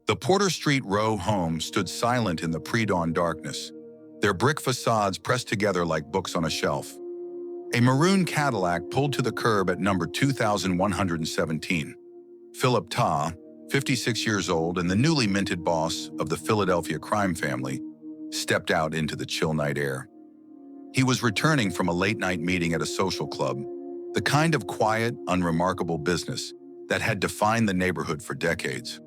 The Porter Street row home stood silent in the pre-dawn darkness, their brick facades pressed together like books on a shelf. A maroon Cadillac pulled to the curb at number 2117. Philip Testa, 56 years old and the newly minted boss of the Philadelphia crime family, stepped out into the chill night air. He was returning from a late-night meeting at a social club, the kind of quiet, unremarkable business that had defined the neighborhood for decades.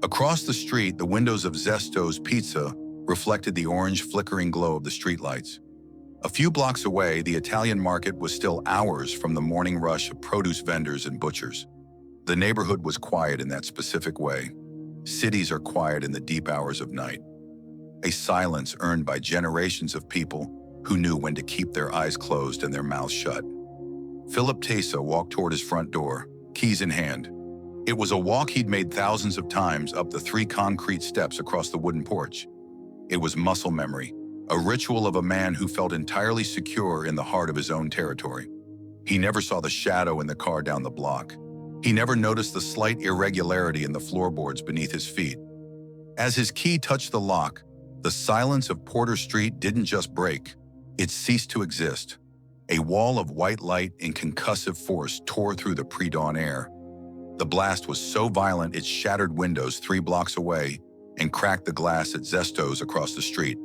Across the street, the windows of Zesto's Pizza reflected the orange flickering glow of the streetlights. A few blocks away, the Italian market was still hours from the morning rush of produce vendors and butchers. The neighborhood was quiet in that specific way. Cities are quiet in the deep hours of night. A silence earned by generations of people who knew when to keep their eyes closed and their mouths shut. Philip Testa walked toward his front door, keys in hand. It was a walk he'd made thousands of times up the 3 concrete steps across the wooden porch. It was muscle memory, a ritual of a man who felt entirely secure in the heart of his own territory. He never saw the shadow in the car down the block. He never noticed the slight irregularity in the floorboards beneath his feet. As his key touched the lock, the silence of Porter Street didn't just break, it ceased to exist. A wall of white light and concussive force tore through the pre-dawn air. The blast was so violent it shattered windows 3 blocks away and cracked the glass at Zesto's across the street.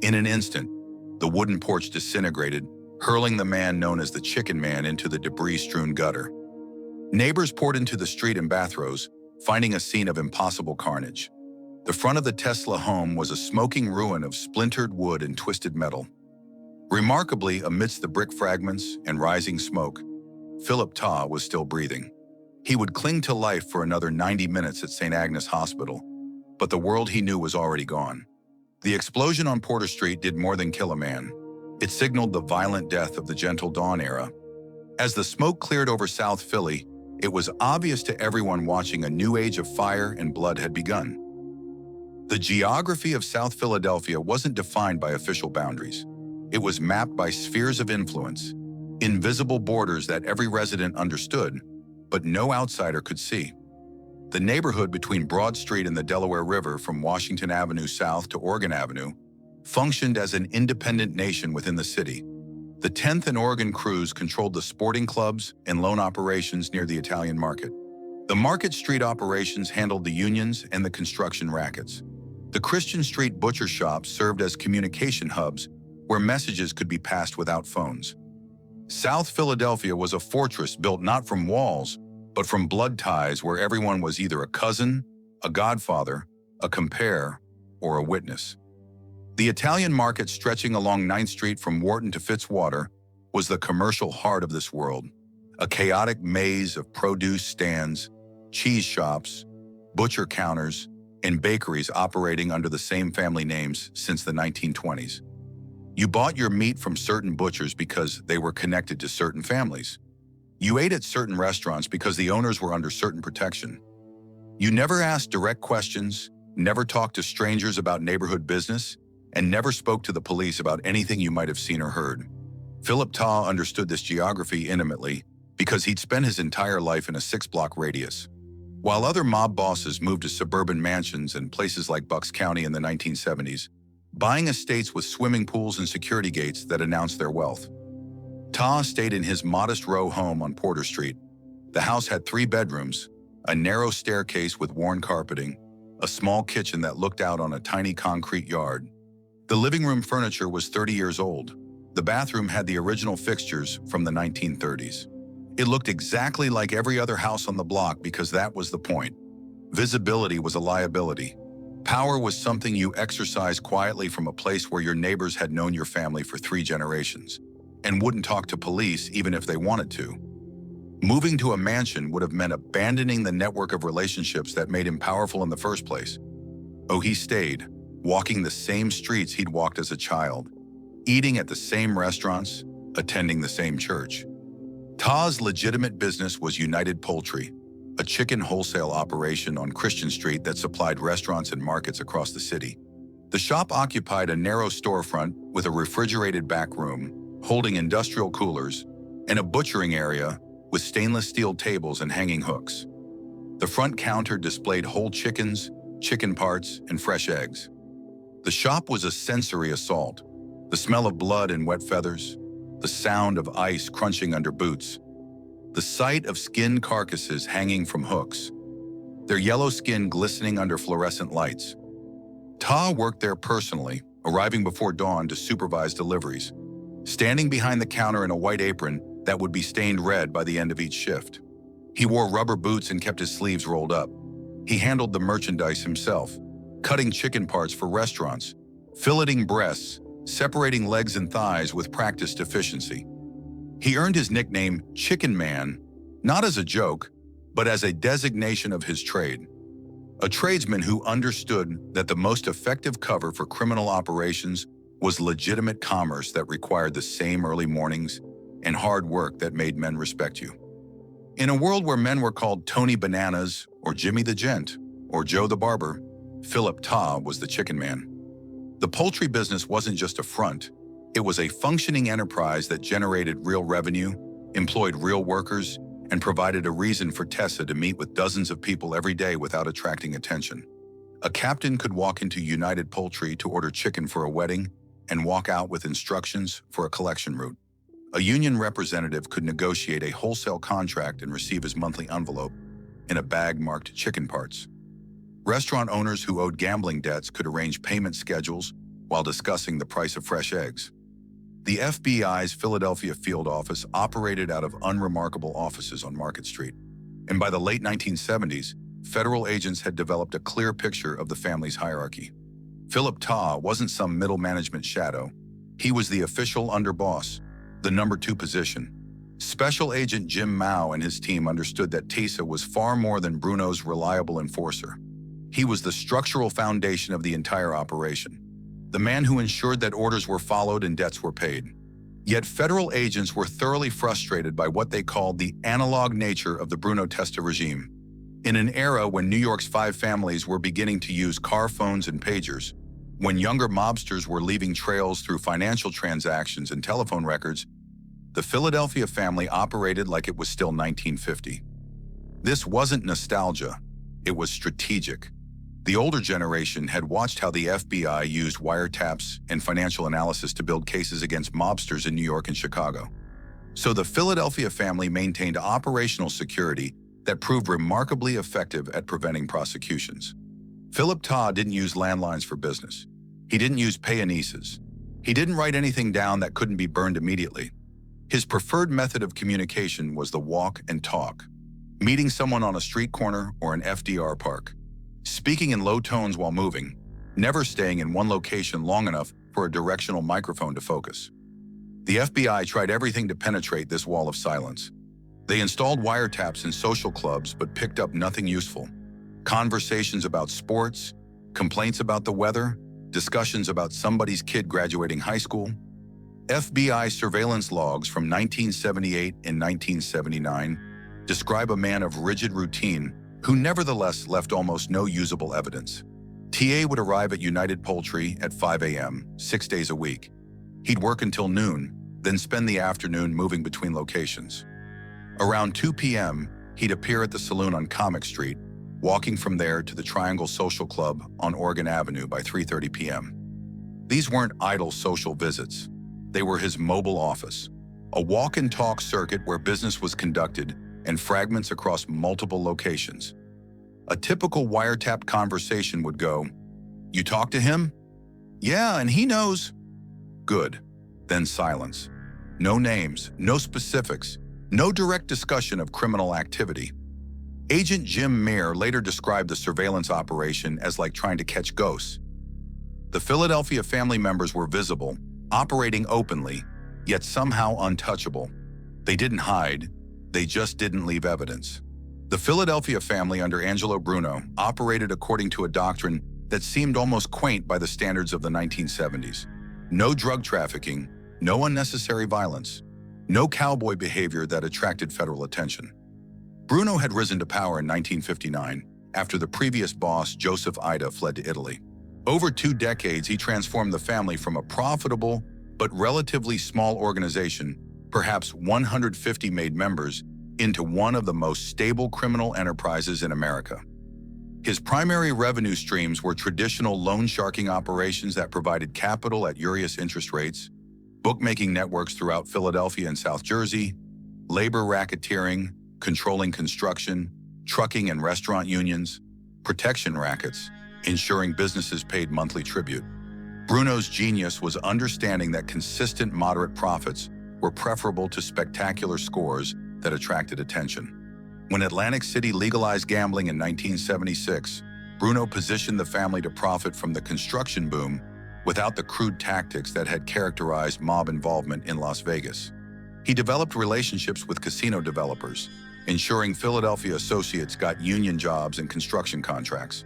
In an instant, the wooden porch disintegrated, hurling the man known as the Chicken Man into the debris-strewn gutter. Neighbors poured into the street in bathrobes, finding a scene of impossible carnage. The front of the Testa home was a smoking ruin of splintered wood and twisted metal. Remarkably, amidst the brick fragments and rising smoke, Philip Testa was still breathing. He would cling to life for another 90 minutes at St. Agnes Hospital, but the world he knew was already gone. The explosion on Porter Street did more than kill a man. It signaled the violent death of the Gentle Dawn era. As the smoke cleared over South Philly, it was obvious to everyone watching a new age of fire and blood had begun. The geography of South Philadelphia wasn't defined by official boundaries. It was mapped by spheres of influence, invisible borders that every resident understood, but no outsider could see. The neighborhood between Broad Street and the Delaware River, from Washington Avenue south to Oregon Avenue, functioned as an independent nation within the city. The 10th and Oregon crews controlled the sporting clubs and loan operations near the Italian market. The Market Street operations handled the unions and the construction rackets. The Christian Street butcher shops served as communication hubs where messages could be passed without phones. South Philadelphia was a fortress built not from walls, but from blood ties where everyone was either a cousin, a godfather, a compere, or a witness. The Italian market stretching along 9th Street from Wharton to Fitzwater was the commercial heart of this world, a chaotic maze of produce stands, cheese shops, butcher counters, and bakeries operating under the same family names since the 1920s. You bought your meat from certain butchers because they were connected to certain families. You ate at certain restaurants because the owners were under certain protection. You never asked direct questions, never talked to strangers about neighborhood business, and never spoke to the police about anything you might have seen or heard. Philip Testa understood this geography intimately because he'd spent his entire life in a 6-block radius. While other mob bosses moved to suburban mansions and places like Bucks County in the 1970s, buying estates with swimming pools and security gates that announced their wealth. Testa stayed in his modest row home on Porter Street. The house had 3 bedrooms, a narrow staircase with worn carpeting, a small kitchen that looked out on a tiny concrete yard. The living room furniture was 30 years old. The bathroom had the original fixtures from the 1930s. It looked exactly like every other house on the block because that was the point. Visibility was a liability. Power was something you exercised quietly from a place where your neighbors had known your family for 3 generations and wouldn't talk to police even if they wanted to. Moving to a mansion would have meant abandoning the network of relationships that made him powerful in the first place. Oh, he stayed, walking the same streets he'd walked as a child, eating at the same restaurants, attending the same church. Testa's legitimate business was United Poultry, a chicken wholesale operation on Christian Street that supplied restaurants and markets across the city. The shop occupied a narrow storefront with a refrigerated back room, holding industrial coolers, and a butchering area with stainless steel tables and hanging hooks. The front counter displayed whole chickens, chicken parts, and fresh eggs. The shop was a sensory assault. The smell of blood and wet feathers, the sound of ice crunching under boots, the sight of skinned carcasses hanging from hooks, their yellow skin glistening under fluorescent lights. Ta worked there personally, arriving before dawn to supervise deliveries, standing behind the counter in a white apron that would be stained red by the end of each shift. He wore rubber boots and kept his sleeves rolled up. He handled the merchandise himself, cutting chicken parts for restaurants, filleting breasts, separating legs and thighs with practiced efficiency. He earned his nickname Chicken Man, not as a joke, but as a designation of his trade. A tradesman who understood that the most effective cover for criminal operations was legitimate commerce that required the same early mornings and hard work that made men respect you. In a world where men were called Tony Bananas, or Jimmy the Gent, or Joe the Barber, Philip Testa was the Chicken Man. The poultry business wasn't just a front, it was a functioning enterprise that generated real revenue, employed real workers, and provided a reason for Testa to meet with dozens of people every day without attracting attention. A captain could walk into United Poultry to order chicken for a wedding and walk out with instructions for a collection route. A union representative could negotiate a wholesale contract and receive his monthly envelope in a bag marked chicken parts. Restaurant owners who owed gambling debts could arrange payment schedules while discussing the price of fresh eggs. The FBI's Philadelphia field office operated out of unremarkable offices on Market Street, and by the late 1970s, federal agents had developed a clear picture of the family's hierarchy. Philip Testa wasn't some middle management shadow. He was the official underboss, the number 2 position. Special Agent Jim Mao and his team understood that Testa was far more than Bruno's reliable enforcer. He was the structural foundation of the entire operation, the man who ensured that orders were followed and debts were paid. Yet federal agents were thoroughly frustrated by what they called the analog nature of the Bruno Testa regime. In an era when New York's 5 families were beginning to use car phones and pagers, when younger mobsters were leaving trails through financial transactions and telephone records, the Philadelphia family operated like it was still 1950. This wasn't nostalgia, it was strategic. The older generation had watched how the FBI used wiretaps and financial analysis to build cases against mobsters in New York and Chicago. So the Philadelphia family maintained operational security that proved remarkably effective at preventing prosecutions. Philip Testa didn't use landlines for business. He didn't use payoneeses. He didn't write anything down that couldn't be burned immediately. His preferred method of communication was the walk and talk, meeting someone on a street corner or an FDR park, speaking in low tones while moving, never staying in one location long enough for a directional microphone to focus. The FBI tried everything to penetrate this wall of silence. They installed wiretaps in social clubs but picked up nothing useful. Conversations about sports, complaints about the weather, discussions about somebody's kid graduating high school. FBI surveillance logs from 1978 and 1979 describe a man of rigid routine who nevertheless left almost no usable evidence. TA would arrive at United Poultry at 5 a.m., 6 days a week. He'd work until noon, then spend the afternoon moving between locations. Around 2 p.m., he'd appear at the saloon on Comic Street, walking from there to the Triangle Social Club on Oregon Avenue by 3:30 p.m. These weren't idle social visits. They were his mobile office, a walk-and-talk circuit where business was conducted and fragments across multiple locations. A typical wiretapped conversation would go, "You talk to him?" "Yeah, and he knows." "Good." Then silence. No names, no specifics, no direct discussion of criminal activity. Agent Jim Meir later described the surveillance operation as like trying to catch ghosts. The Philadelphia family members were visible, operating openly, yet somehow untouchable. They didn't hide, they just didn't leave evidence. The Philadelphia family under Angelo Bruno operated according to a doctrine that seemed almost quaint by the standards of the 1970s. No drug trafficking, no unnecessary violence, no cowboy behavior that attracted federal attention. Bruno had risen to power in 1959 after the previous boss, Joseph Ida, fled to Italy. Over 2 decades, he transformed the family from a profitable but relatively small organization, perhaps 150 made members, into one of the most stable criminal enterprises in America. His primary revenue streams were traditional loan sharking operations that provided capital at usurious interest rates, bookmaking networks throughout Philadelphia and South Jersey, labor racketeering, controlling construction, trucking and restaurant unions, protection rackets, ensuring businesses paid monthly tribute. Bruno's genius was understanding that consistent moderate profits were preferable to spectacular scores that attracted attention. When Atlantic City legalized gambling in 1976, Bruno positioned the family to profit from the construction boom without the crude tactics that had characterized mob involvement in Las Vegas. He developed relationships with casino developers, ensuring Philadelphia associates got union jobs and construction contracts.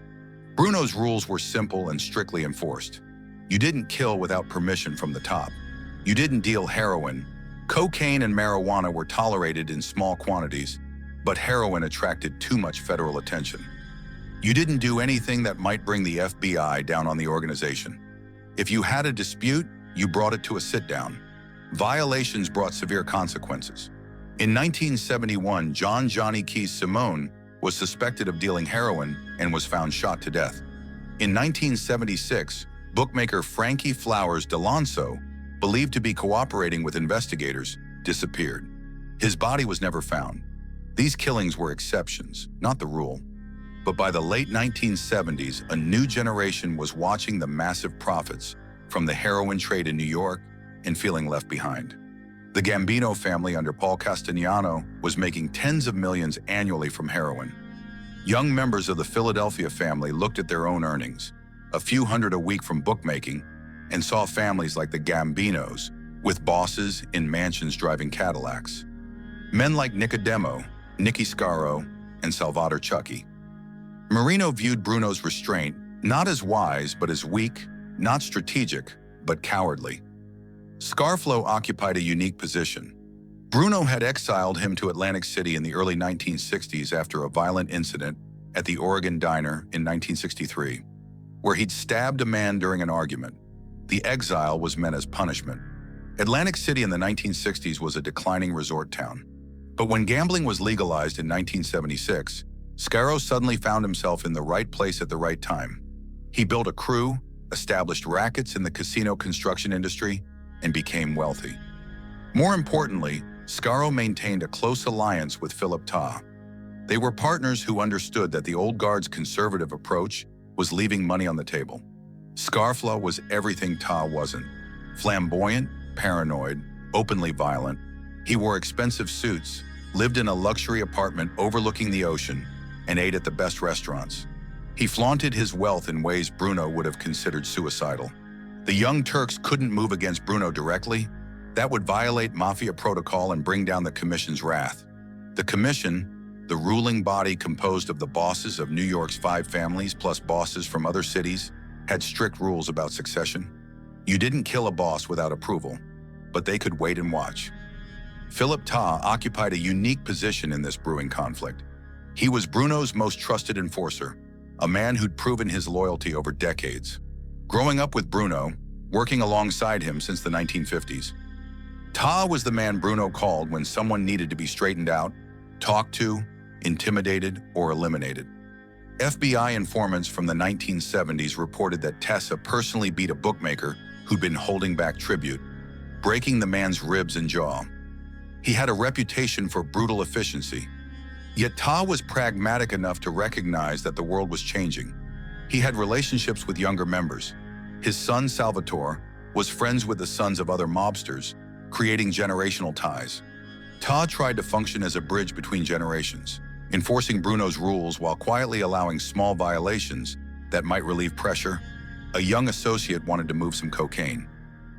Bruno's rules were simple and strictly enforced. You didn't kill without permission from the top. You didn't deal heroin. Cocaine and marijuana were tolerated in small quantities, but heroin attracted too much federal attention. You didn't do anything that might bring the FBI down on the organization. If you had a dispute, you brought it to a sit-down. Violations brought severe consequences. In 1971, John "Johnny" Keys Simone was suspected of dealing heroin and was found shot to death. In 1976, bookmaker Frankie Flowers DeLonso, believed to be cooperating with investigators, disappeared. His body was never found. These killings were exceptions, not the rule. But by the late 1970s, a new generation was watching the massive profits from the heroin trade in New York and feeling left behind. The Gambino family under Paul Castellano was making tens of millions annually from heroin. Young members of the Philadelphia family looked at their own earnings, a few hundred a week from bookmaking, and saw families like the Gambinos, with bosses in mansions driving Cadillacs. Men like Nicodemo, Nicky Scarfo, and Salvatore Chucky. Marino viewed Bruno's restraint not as wise but as weak, not strategic, but cowardly. Scarfo occupied a unique position. Bruno had exiled him to Atlantic City in the early 1960s after a violent incident at the Oregon Diner in 1963, where he'd stabbed a man during an argument. The exile was meant as punishment. Atlantic City in the 1960s was a declining resort town. But when gambling was legalized in 1976, Scarfo suddenly found himself in the right place at the right time. He built a crew, established rackets in the casino construction industry, and became wealthy. More importantly, Scarfo maintained a close alliance with Philip Testa. They were partners who understood that the old guard's conservative approach was leaving money on the table. Scarfo was everything Testa wasn't. Flamboyant, paranoid, openly violent. He wore expensive suits, lived in a luxury apartment overlooking the ocean, and ate at the best restaurants. He flaunted his wealth in ways Bruno would have considered suicidal. The Young Turks couldn't move against Bruno directly. That would violate Mafia protocol and bring down the Commission's wrath. The Commission, the ruling body composed of the bosses of New York's 5 families plus bosses from other cities, had strict rules about succession. You didn't kill a boss without approval, but they could wait and watch. Philip Testa occupied a unique position in this brewing conflict. He was Bruno's most trusted enforcer, a man who'd proven his loyalty over decades. Growing up with Bruno, working alongside him since the 1950s, Testa was the man Bruno called when someone needed to be straightened out, talked to, intimidated, or eliminated. FBI informants from the 1970s reported that Testa personally beat a bookmaker who'd been holding back tribute, breaking the man's ribs and jaw. He had a reputation for brutal efficiency. Yet Testa was pragmatic enough to recognize that the world was changing. He had relationships with younger members. His son, Salvatore, was friends with the sons of other mobsters, creating generational ties. Testa tried to function as a bridge between generations, enforcing Bruno's rules while quietly allowing small violations that might relieve pressure. A young associate wanted to move some cocaine.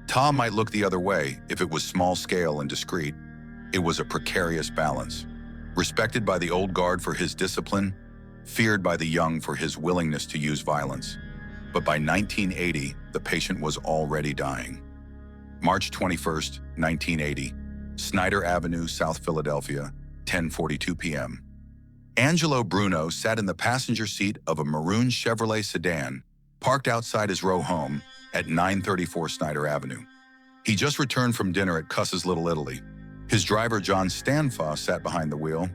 Testa might look the other way if it was small-scale and discreet. It was a precarious balance. Respected by the old guard for his discipline, feared by the young for his willingness to use violence. But by 1980, the patient was already dying. March 21st, 1980, Snyder Avenue, South Philadelphia, 10:42 p.m. Angelo Bruno sat in the passenger seat of a maroon Chevrolet sedan parked outside his row home at 934 Snyder Avenue. He just returned from dinner at Cuss's Little Italy. His driver, John Stanfa, sat behind the wheel.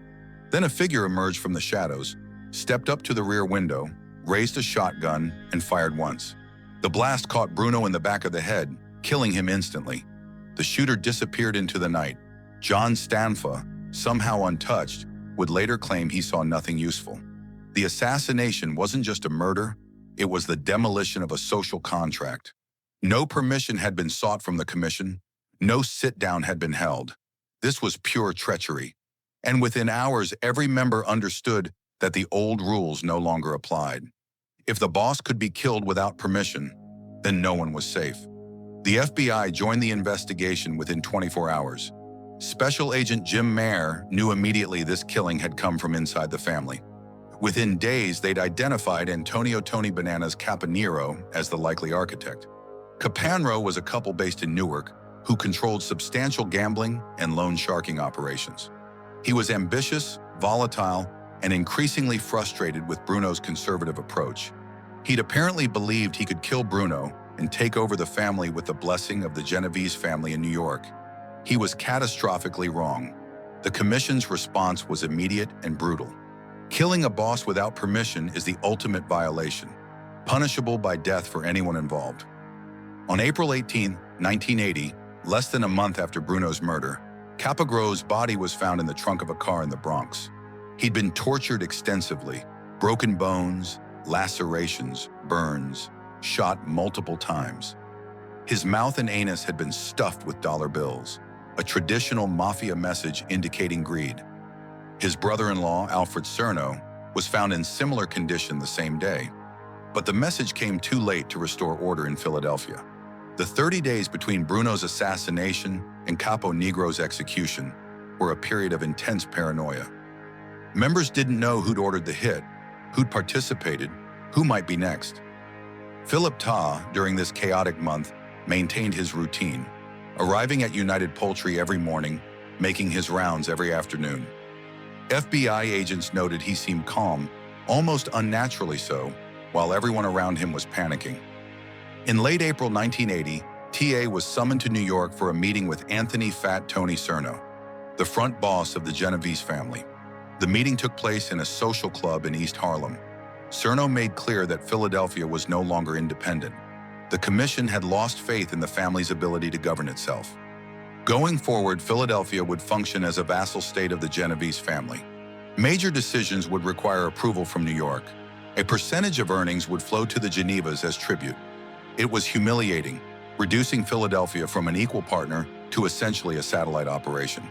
Then a figure emerged from the shadows, stepped up to the rear window, raised a shotgun, and fired once. The blast caught Bruno in the back of the head, killing him instantly. The shooter disappeared into the night. John Stanfa, somehow untouched, would later claim he saw nothing useful. The assassination wasn't just a murder, it was the demolition of a social contract. No permission had been sought from the commission, no sit-down had been held. This was pure treachery. And within hours, every member understood that the old rules no longer applied. If the boss could be killed without permission, then no one was safe. The FBI joined the investigation within 24 hours. Special Agent Jim Mayer knew immediately this killing had come from inside the family. Within days, they'd identified Antonio Tony Bananas Caponero as the likely architect. Caponero was a couple based in Newark who controlled substantial gambling and loan sharking operations. He was ambitious, volatile, and increasingly frustrated with Bruno's conservative approach. He'd apparently believed he could kill Bruno and take over the family with the blessing of the Genovese family in New York. He was catastrophically wrong. The commission's response was immediate and brutal. Killing a boss without permission is the ultimate violation, punishable by death for anyone involved. On April 18, 1980, less than a month after Bruno's murder, Caponero's body was found in the trunk of a car in the Bronx. He'd been tortured extensively, broken bones, lacerations, burns, shot multiple times. His mouth and anus had been stuffed with dollar bills, a traditional mafia message indicating greed. His brother-in-law, Alfred Cerno, was found in similar condition the same day, but the message came too late to restore order in Philadelphia. The 30 days between Bruno's assassination and Caponero's execution were a period of intense paranoia. Members didn't know who'd ordered the hit, who'd participated, who might be next. Philip Testa, during this chaotic month, maintained his routine, arriving at United Poultry every morning, making his rounds every afternoon. FBI agents noted he seemed calm, almost unnaturally so, while everyone around him was panicking. In late April 1980, TA was summoned to New York for a meeting with Anthony Fat Tony Cerno, the front boss of the Genovese family. The meeting took place in a social club in East Harlem. Cerno made clear that Philadelphia was no longer independent. The commission had lost faith in the family's ability to govern itself. Going forward, Philadelphia would function as a vassal state of the Genovese family. Major decisions would require approval from New York. A percentage of earnings would flow to the Genevas as tribute. It was humiliating, reducing Philadelphia from an equal partner to essentially a satellite operation.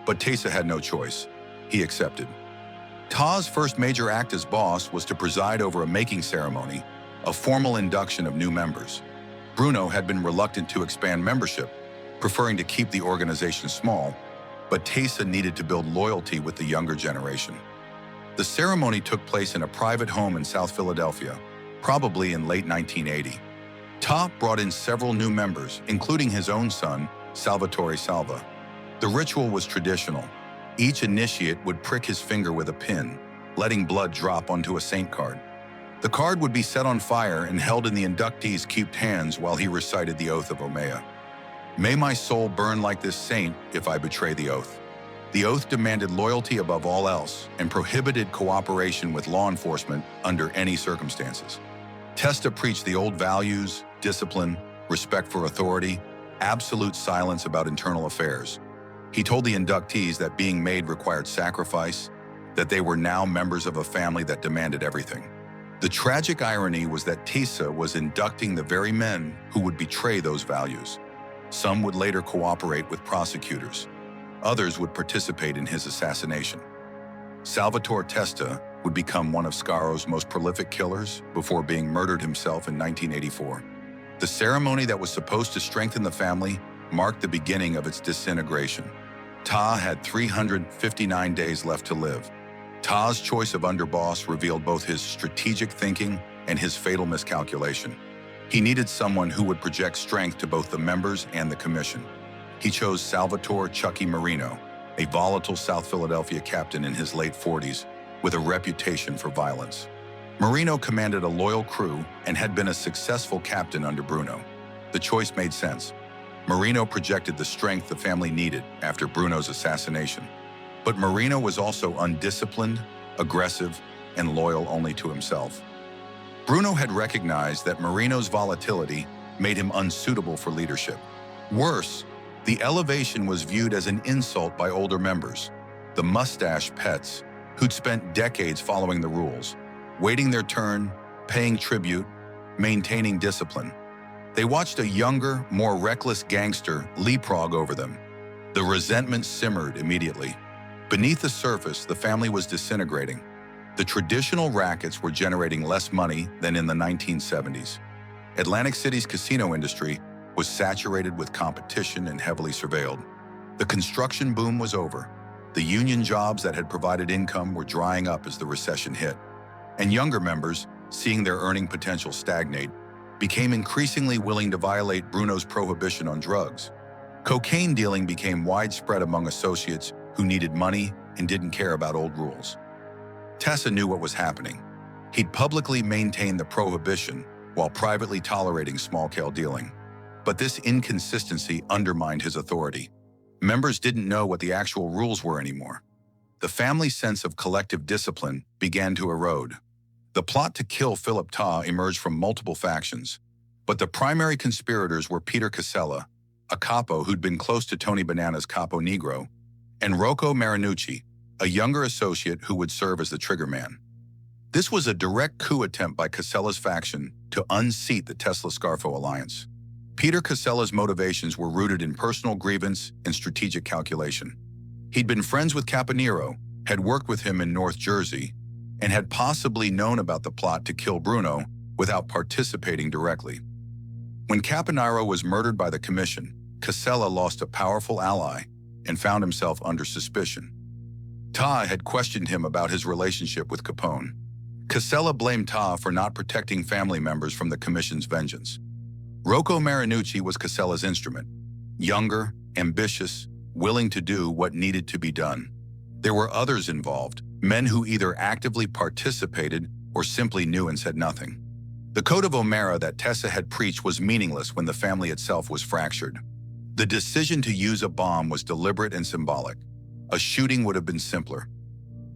But Testa had no choice. He accepted. Testa's first major act as boss was to preside over a making ceremony, a formal induction of new members. Bruno had been reluctant to expand membership, preferring to keep the organization small, but Testa needed to build loyalty with the younger generation. The ceremony took place in a private home in South Philadelphia, probably in late 1980. Testa brought in several new members, including his own son, Salvatore Salva. The ritual was traditional. Each initiate would prick his finger with a pin, letting blood drop onto a saint card. The card would be set on fire and held in the inductee's cupped hands while he recited the oath of Omea. May my soul burn like this saint if I betray the oath. The oath demanded loyalty above all else and prohibited cooperation with law enforcement under any circumstances. Testa preached the old values, discipline, respect for authority, absolute silence about internal affairs. He told the inductees that being made required sacrifice, that they were now members of a family that demanded everything. The tragic irony was that Testa was inducting the very men who would betray those values. Some would later cooperate with prosecutors. Others would participate in his assassination. Salvatore Testa would become one of Scarfo's most prolific killers before being murdered himself in 1984. The ceremony that was supposed to strengthen the family marked the beginning of its disintegration. Testa had 359 days left to live. Testa's choice of underboss revealed both his strategic thinking and his fatal miscalculation. He needed someone who would project strength to both the members and the commission. He chose Salvatore "Chucky" Marino, a volatile South Philadelphia captain in his late 40s with a reputation for violence. Marino commanded a loyal crew and had been a successful captain under Bruno. The choice made sense. Marino projected the strength the family needed after Bruno's assassination. But Marino was also undisciplined, aggressive, and loyal only to himself. Bruno had recognized that Marino's volatility made him unsuitable for leadership. Worse, the elevation was viewed as an insult by older members, the mustache pets, who'd spent decades following the rules, waiting their turn, paying tribute, maintaining discipline. They watched a younger, more reckless gangster leapfrog over them. The resentment simmered immediately. Beneath the surface, the family was disintegrating. The traditional rackets were generating less money than in the 1970s. Atlantic City's casino industry was saturated with competition and heavily surveilled. The construction boom was over. The union jobs that had provided income were drying up as the recession hit. And younger members, seeing their earning potential stagnate, became increasingly willing to violate Bruno's prohibition on drugs. Cocaine dealing became widespread among associates who needed money and didn't care about old rules. Testa knew what was happening. He'd publicly maintained the prohibition while privately tolerating small-scale dealing. But this inconsistency undermined his authority. Members didn't know what the actual rules were anymore. The family's sense of collective discipline began to erode. The plot to kill Philip Testa emerged from multiple factions, but the primary conspirators were Peter Casella, a capo who'd been close to Tony Banana's Capo Negro, and Rocco Marinucci, a younger associate who would serve as the triggerman. This was a direct coup attempt by Casella's faction to unseat the Tesla-Scarfo alliance. Peter Casella's motivations were rooted in personal grievance and strategic calculation. He'd been friends with Caponero, had worked with him in North Jersey, and had possibly known about the plot to kill Bruno without participating directly. When Caponero was murdered by the commission, Casella lost a powerful ally and found himself under suspicion. Testa had questioned him about his relationship with Capone. Casella blamed Testa for not protecting family members from the commission's vengeance. Rocco Marinucci was Casella's instrument, younger, ambitious, willing to do what needed to be done. There were others involved, men who either actively participated or simply knew and said nothing. The Code of Omera that Testa had preached was meaningless when the family itself was fractured. The decision to use a bomb was deliberate and symbolic. A shooting would have been simpler.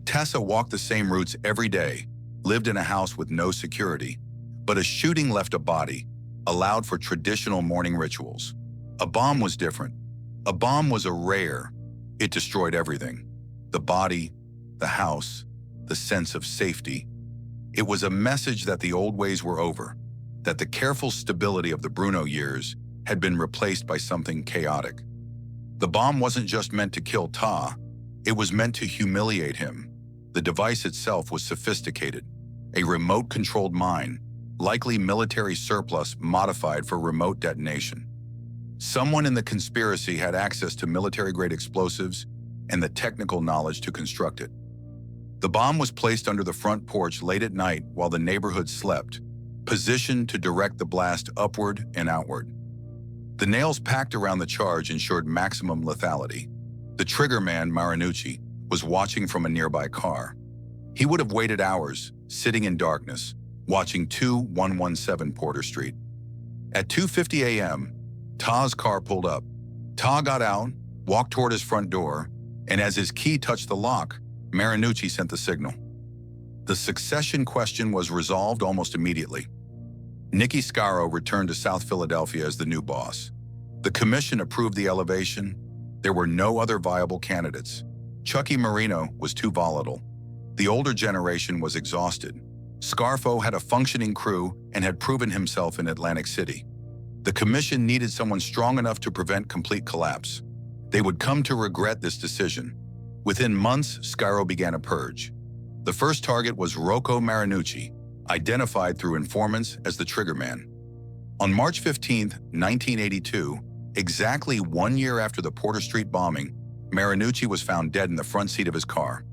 Testa walked the same routes every day, lived in a house with no security, but a shooting left a body, allowed for traditional mourning rituals. A bomb was different. A bomb was a rare. It destroyed everything. The body, the house, the sense of safety. It was a message that the old ways were over, that the careful stability of the Bruno years had been replaced by something chaotic. The bomb wasn't just meant to kill Testa, it was meant to humiliate him. The device itself was sophisticated, a remote-controlled mine, likely military surplus modified for remote detonation. Someone in the conspiracy had access to military-grade explosives and the technical knowledge to construct it. The bomb was placed under the front porch late at night while the neighborhood slept, positioned to direct the blast upward and outward. The nails packed around the charge ensured maximum lethality. The triggerman, Marinucci, was watching from a nearby car. He would have waited hours, sitting in darkness, watching 2117 Porter Street. At 2:50 a.m., Testa's car pulled up. Testa got out, walked toward his front door, and as his key touched the lock, Marinucci sent the signal. The succession question was resolved almost immediately. Nicky Scarfo returned to South Philadelphia as the new boss. The commission approved the elevation. There were no other viable candidates. Chucky Marino was too volatile. The older generation was exhausted. Scarfo had a functioning crew and had proven himself in Atlantic City. The commission needed someone strong enough to prevent complete collapse. They would come to regret this decision. Within months, Scarfo began a purge. The first target was Rocco Marinucci, identified through informants as the triggerman. On March 15, 1982, exactly 1 year after the Porter Street bombing, Marinucci was found dead in the front seat of his car.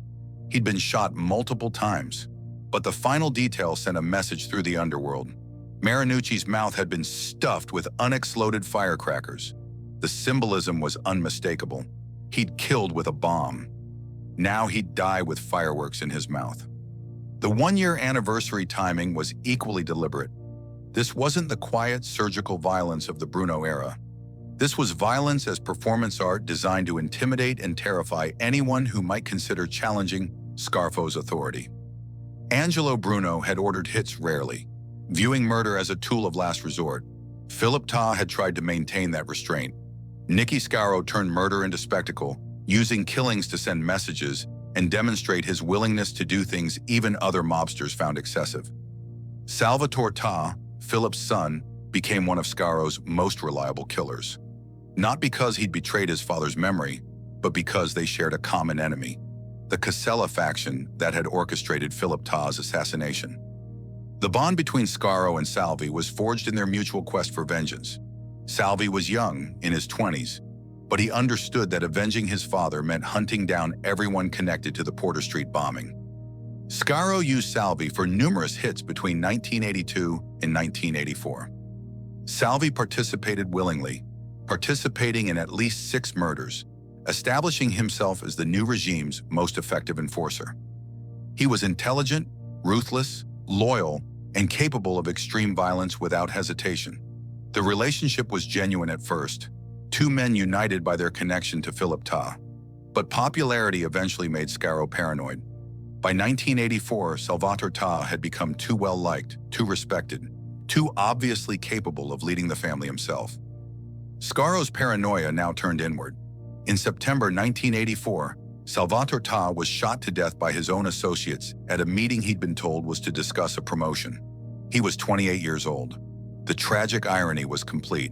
He'd been shot multiple times, but the final detail sent a message through the underworld. Marinucci's mouth had been stuffed with unexploded firecrackers. The symbolism was unmistakable. He'd killed with a bomb. Now he'd die with fireworks in his mouth. The 1-year anniversary timing was equally deliberate. This wasn't the quiet, surgical violence of the Bruno era. This was violence as performance art designed to intimidate and terrify anyone who might consider challenging Scarfo's authority. Angelo Bruno had ordered hits rarely, viewing murder as a tool of last resort. Philip Testa had tried to maintain that restraint. Nicky Scarfo turned murder into spectacle, using killings to send messages and demonstrate his willingness to do things even other mobsters found excessive. Salvatore Testa, Philip's son, became one of Scarfo's most reliable killers. Not because he'd betrayed his father's memory, but because they shared a common enemy, the Casella faction that had orchestrated Philip Testa's assassination. The bond between Scarfo and Salvi was forged in their mutual quest for vengeance. Salvi was young, in his 20s, but he understood that avenging his father meant hunting down everyone connected to the Porter Street bombing. Scarfo used Salvi for numerous hits between 1982 and 1984. Salvi participated willingly, participating in at least 6 murders, establishing himself as the new regime's most effective enforcer. He was intelligent, ruthless, loyal, and capable of extreme violence without hesitation. The relationship was genuine at first, 2 men united by their connection to Philip Testa. But popularity eventually made Scarfo paranoid. By 1984, Salvatore Testa had become too well-liked, too respected, too obviously capable of leading the family himself. Scarfo's paranoia now turned inward. In September 1984, Salvatore Testa was shot to death by his own associates at a meeting he'd been told was to discuss a promotion. He was 28 years old. The tragic irony was complete.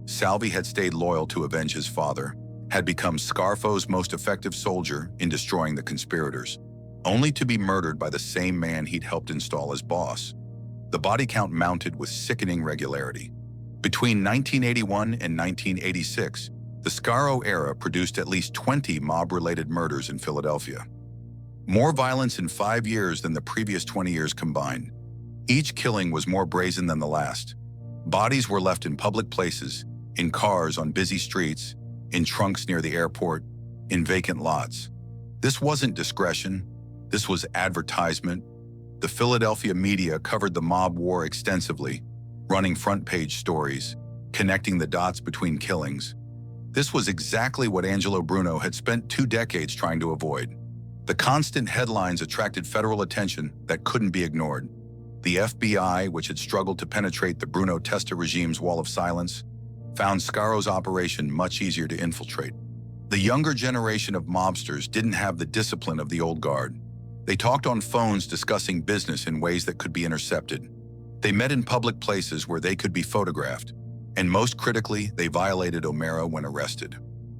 Salvi had stayed loyal to avenge his father, had become Scarfo's most effective soldier in destroying the conspirators, only to be murdered by the same man he'd helped install as boss. The body count mounted with sickening regularity. Between 1981 and 1986, the Scarfo era produced at least 20 mob-related murders in Philadelphia. More violence in 5 years than the previous 20 years combined. Each killing was more brazen than the last. Bodies were left in public places, in cars on busy streets, in trunks near the airport, in vacant lots. This wasn't discretion. This was advertisement. The Philadelphia media covered the mob war extensively, running front-page stories, connecting the dots between killings. This was exactly what Angelo Bruno had spent 2 decades trying to avoid. The constant headlines attracted federal attention that couldn't be ignored. The FBI, which had struggled to penetrate the Bruno Testa regime's wall of silence, found Scarfo's operation much easier to infiltrate. The younger generation of mobsters didn't have the discipline of the old guard. They talked on phones discussing business in ways that could be intercepted. They met in public places where they could be photographed. And most critically, they violated O'Mara when arrested.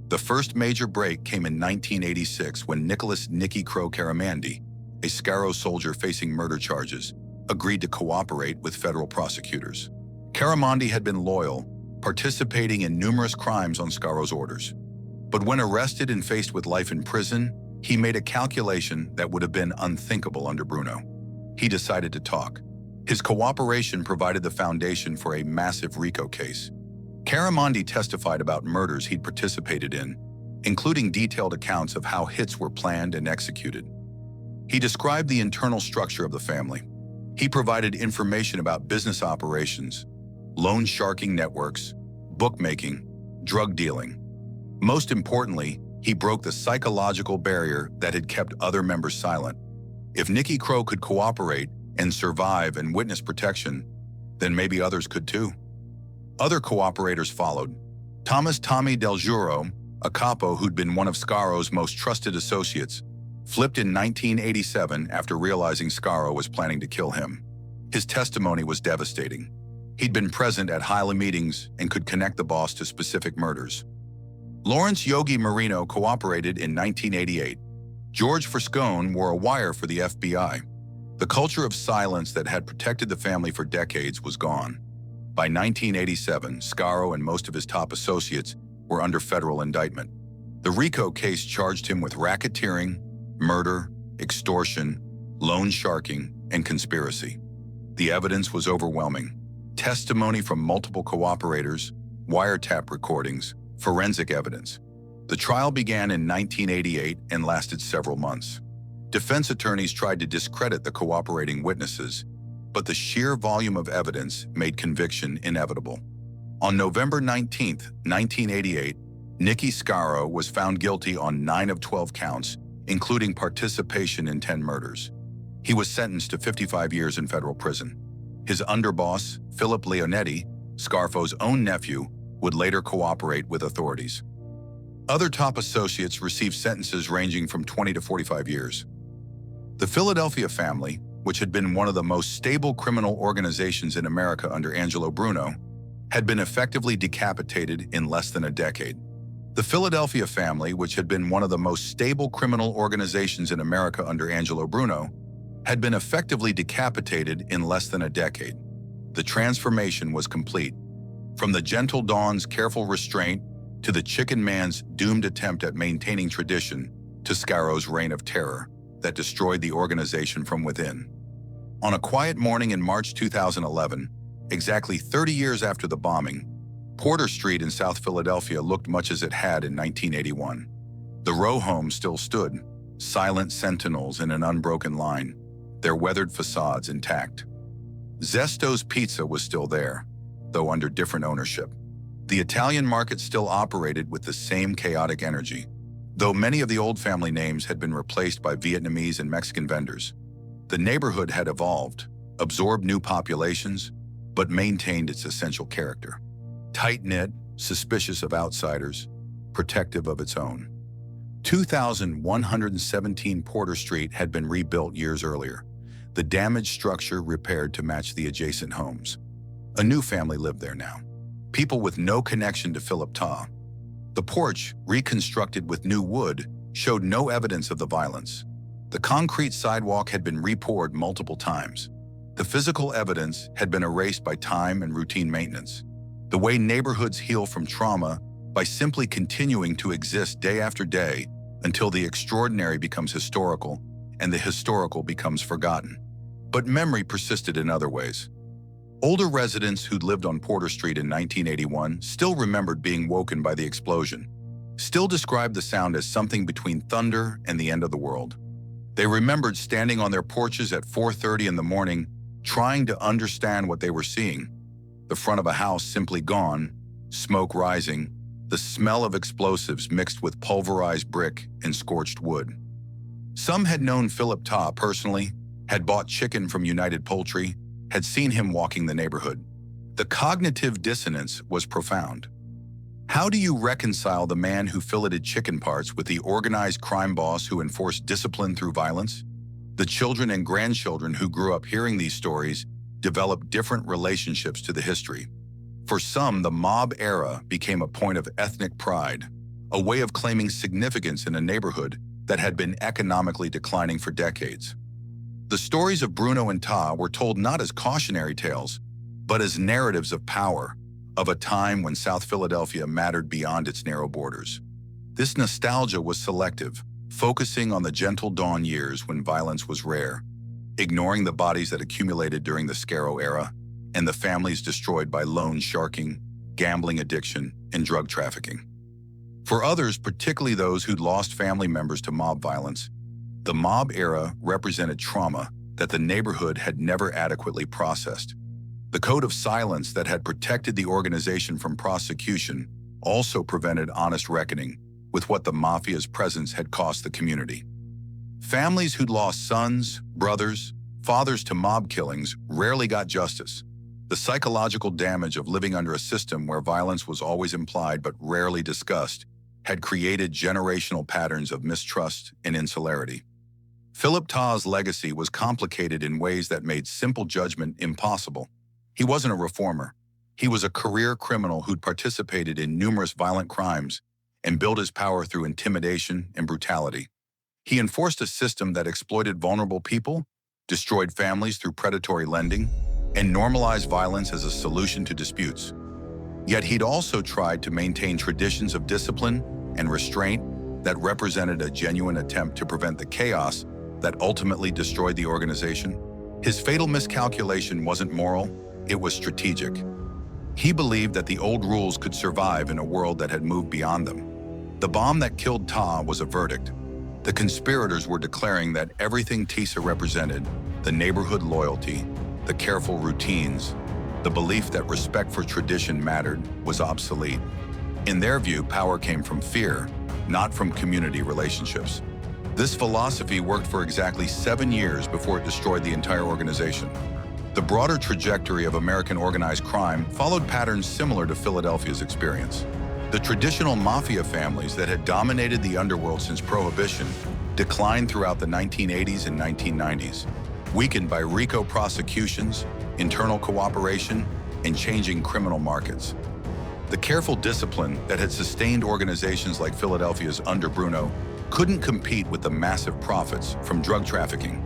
The first major break came in 1986 when Nicky Crow Caramandi, a Scarfo soldier facing murder charges, agreed to cooperate with federal prosecutors. Caramandi had been loyal, participating in numerous crimes on Scarfo's orders. But when arrested and faced with life in prison, he made a calculation that would have been unthinkable under Bruno. He decided to talk. His cooperation provided the foundation for a massive RICO case. Caramandi testified about murders he'd participated in, including detailed accounts of how hits were planned and executed. He described the internal structure of the family. He provided information about business operations, loan sharking networks, bookmaking, drug dealing. Most importantly, he broke the psychological barrier that had kept other members silent. If Nicky Crow could cooperate and survive and witness protection, then maybe others could too. Other cooperators followed. Thomas "Tommy" Del Giuro, a capo who'd been one of Scarfo's most trusted associates, flipped in 1987 after realizing Scarfo was planning to kill him. His testimony was devastating. He'd been present at Hyla meetings and could connect the boss to specific murders. Lawrence "Yogi" Marino cooperated in 1988. George Friscone wore a wire for the FBI. The culture of silence that had protected the family for decades was gone. By 1987, Scarfo and most of his top associates were under federal indictment. The RICO case charged him with racketeering, murder, extortion, loan sharking, and conspiracy. The evidence was overwhelming. Testimony from multiple cooperators, wiretap recordings, forensic evidence. The trial began in 1988 and lasted several months. Defense attorneys tried to discredit the cooperating witnesses, but the sheer volume of evidence made conviction inevitable. On November 19, 1988, Nicky Scarfo was found guilty on 9 of 12 counts, including participation in 10 murders. He was sentenced to 55 years in federal prison. His underboss, Philip Leonetti, Scarfo's own nephew, would later cooperate with authorities. Other top associates received sentences ranging from 20 to 45 years. The Philadelphia family, which had been one of the most stable criminal organizations in America under Angelo Bruno, had been effectively decapitated in less than a decade. The Philadelphia family, which had been one of the most stable criminal organizations in America under Angelo Bruno, had been effectively decapitated in less than a decade. The transformation was complete. From the Gentle Dawn's careful restraint to the Chicken Man's doomed attempt at maintaining tradition to Scarfo's reign of terror that destroyed the organization from within. On a quiet morning in March 2011, exactly 30 years after the bombing, Porter Street in South Philadelphia looked much as it had in 1981. The row homes still stood, silent sentinels in an unbroken line, their weathered facades intact. Zesto's Pizza was still there, though under different ownership. The Italian market still operated with the same chaotic energy, though many of the old family names had been replaced by Vietnamese and Mexican vendors. The neighborhood had evolved, absorbed new populations, but maintained its essential character. Tight-knit, suspicious of outsiders, protective of its own. 2117 Porter Street had been rebuilt years earlier, the damaged structure repaired to match the adjacent homes. A new family lived there now, people with no connection to Philip Testa. The porch, reconstructed with new wood, showed no evidence of the violence. The concrete sidewalk had been repoured multiple times. The physical evidence had been erased by time and routine maintenance. The way neighborhoods heal from trauma by simply continuing to exist day after day until the extraordinary becomes historical and the historical becomes forgotten. But memory persisted in other ways. Older residents who'd lived on Porter Street in 1981 still remembered being woken by the explosion, still described the sound as something between thunder and the end of the world. They remembered standing on their porches at 4:30 in the morning, trying to understand what they were seeing. The front of a house simply gone, smoke rising, the smell of explosives mixed with pulverized brick and scorched wood. Some had known Philip Testa personally, had bought chicken from United Poultry, had seen him walking the neighborhood. The cognitive dissonance was profound. How do you reconcile the man who filleted chicken parts with the organized crime boss who enforced discipline through violence? The children and grandchildren who grew up hearing these stories developed different relationships to the history. For some, the mob era became a point of ethnic pride, a way of claiming significance in a neighborhood that had been economically declining for decades. The stories of Bruno and Testa were told not as cautionary tales, but as narratives of power, of a time when South Philadelphia mattered beyond its narrow borders. This nostalgia was selective, focusing on the Gentle Dawn years when violence was rare, ignoring the bodies that accumulated during the Scarfo era and the families destroyed by loan sharking, gambling addiction, and drug trafficking. For others, particularly those who'd lost family members to mob violence, the mob era represented trauma that the neighborhood had never adequately processed. The code of silence that had protected the organization from prosecution also prevented honest reckoning with what the Mafia's presence had cost the community. Families who'd lost sons, brothers, fathers to mob killings rarely got justice. The psychological damage of living under a system where violence was always implied but rarely discussed had created generational patterns of mistrust and insularity. Philip Testa's legacy was complicated in ways that made simple judgment impossible. He wasn't a reformer. He was a career criminal who'd participated in numerous violent crimes and built his power through intimidation and brutality. He enforced a system that exploited vulnerable people, destroyed families through predatory lending, and normalized violence as a solution to disputes. Yet he'd also tried to maintain traditions of discipline and restraint that represented a genuine attempt to prevent the chaos that ultimately destroyed the organization. His fatal miscalculation wasn't moral, it was strategic. He believed that the old rules could survive in a world that had moved beyond them. The bomb that killed Testa was a verdict. The conspirators were declaring that everything Testa represented, the neighborhood loyalty, the careful routines, the belief that respect for tradition mattered, was obsolete. In their view, power came from fear, not from community relationships. This philosophy worked for exactly 7 years before it destroyed the entire organization. The broader trajectory of American organized crime followed patterns similar to Philadelphia's experience. The traditional mafia families that had dominated the underworld since Prohibition declined throughout the 1980s and 1990s, weakened by RICO prosecutions, internal cooperation, and changing criminal markets. The careful discipline that had sustained organizations like Philadelphia's under Bruno couldn't compete with the massive profits from drug trafficking.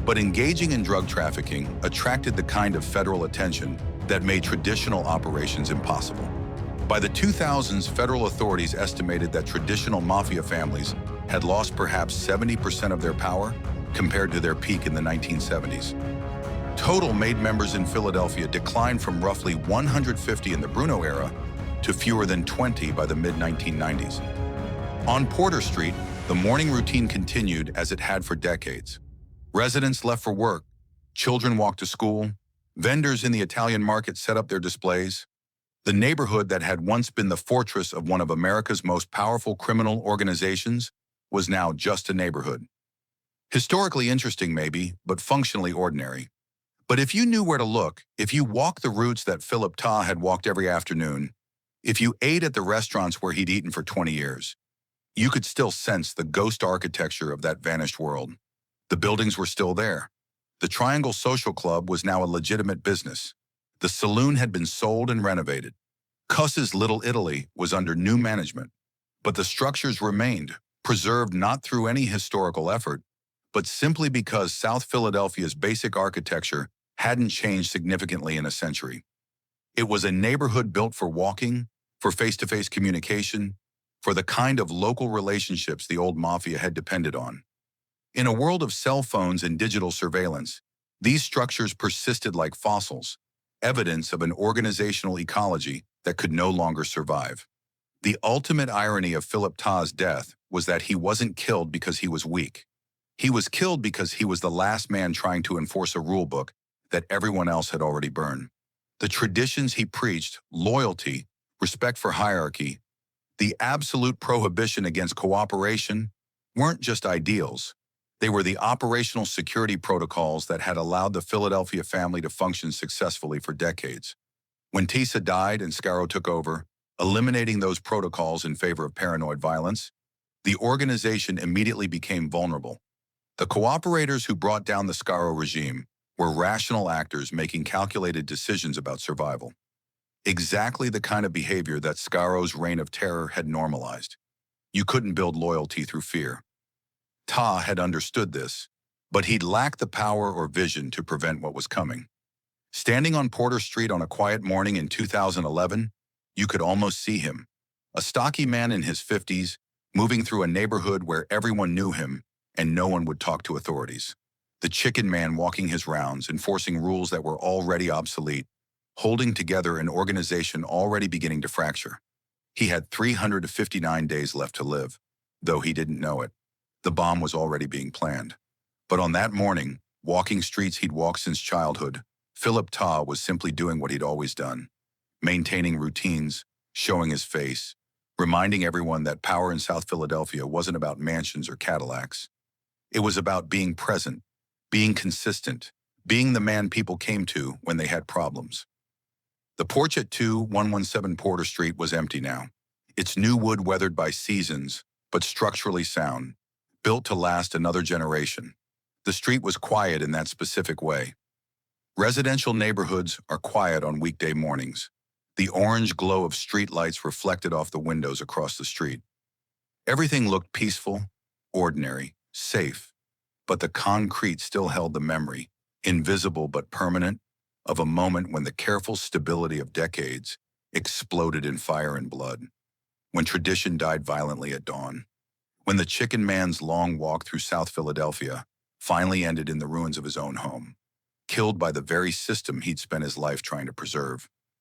But engaging in drug trafficking attracted the kind of federal attention that made traditional operations impossible. By the 2000s, federal authorities estimated that traditional mafia families had lost perhaps 70% of their power compared to their peak in the 1970s. Total made members in Philadelphia declined from roughly 150 in the Bruno era to fewer than 20 by the mid-1990s. On Porter Street, the morning routine continued as it had for decades. Residents left for work, children walked to school, vendors in the Italian market set up their displays. The neighborhood that had once been the fortress of one of America's most powerful criminal organizations was now just a neighborhood. Historically interesting maybe, but functionally ordinary. But if you knew where to look, if you walked the routes that Philip Testa had walked every afternoon, if you ate at the restaurants where he'd eaten for 20 years, you could still sense the ghost architecture of that vanished world. The buildings were still there. The Triangle Social Club was now a legitimate business. The saloon had been sold and renovated. Cuss's Little Italy was under new management. But the structures remained, preserved not through any historical effort, but simply because South Philadelphia's basic architecture hadn't changed significantly in a century. It was a neighborhood built for walking, for face-to-face communication, for the kind of local relationships the old mafia had depended on. In a world of cell phones and digital surveillance, these structures persisted like fossils, evidence of an organizational ecology that could no longer survive. The ultimate irony of Philip Testa's death was that he wasn't killed because he was weak. He was killed because he was the last man trying to enforce a rulebook that everyone else had already burned. The traditions he preached, loyalty, respect for hierarchy, the absolute prohibition against cooperation, weren't just ideals. They were the operational security protocols that had allowed the Philadelphia family to function successfully for decades. When Testa died and Scarfo took over, eliminating those protocols in favor of paranoid violence, the organization immediately became vulnerable. The cooperators who brought down the Scarfo regime were rational actors making calculated decisions about survival. Exactly the kind of behavior that Scarfo's reign of terror had normalized. You couldn't build loyalty through fear. Testa had understood this, but he'd lacked the power or vision to prevent what was coming. Standing on Porter Street on a quiet morning in 2011, you could almost see him. A stocky man in his 50s, moving through a neighborhood where everyone knew him and no one would talk to authorities. The chicken man walking his rounds, enforcing rules that were already obsolete, holding together an organization already beginning to fracture. He had 359 days left to live, though he didn't know it. The bomb was already being planned. But on that morning, walking streets he'd walked since childhood, Philip Testa was simply doing what he'd always done, maintaining routines, showing his face, reminding everyone that power in South Philadelphia wasn't about mansions or Cadillacs. It was about being present, being consistent, being the man people came to when they had problems. The porch at 2117 Porter Street was empty now, its new wood weathered by seasons, but structurally sound, built to last another generation. The street was quiet in that specific way. Residential neighborhoods are quiet on weekday mornings. The orange glow of streetlights reflected off the windows across the street. Everything looked peaceful, ordinary, safe, but the concrete still held the memory, invisible but permanent, of a moment when the careful stability of decades exploded in fire and blood, when tradition died violently at dawn, when the chicken man's long walk through South Philadelphia finally ended in the ruins of his own home, killed by the very system he'd spent his life trying to preserve.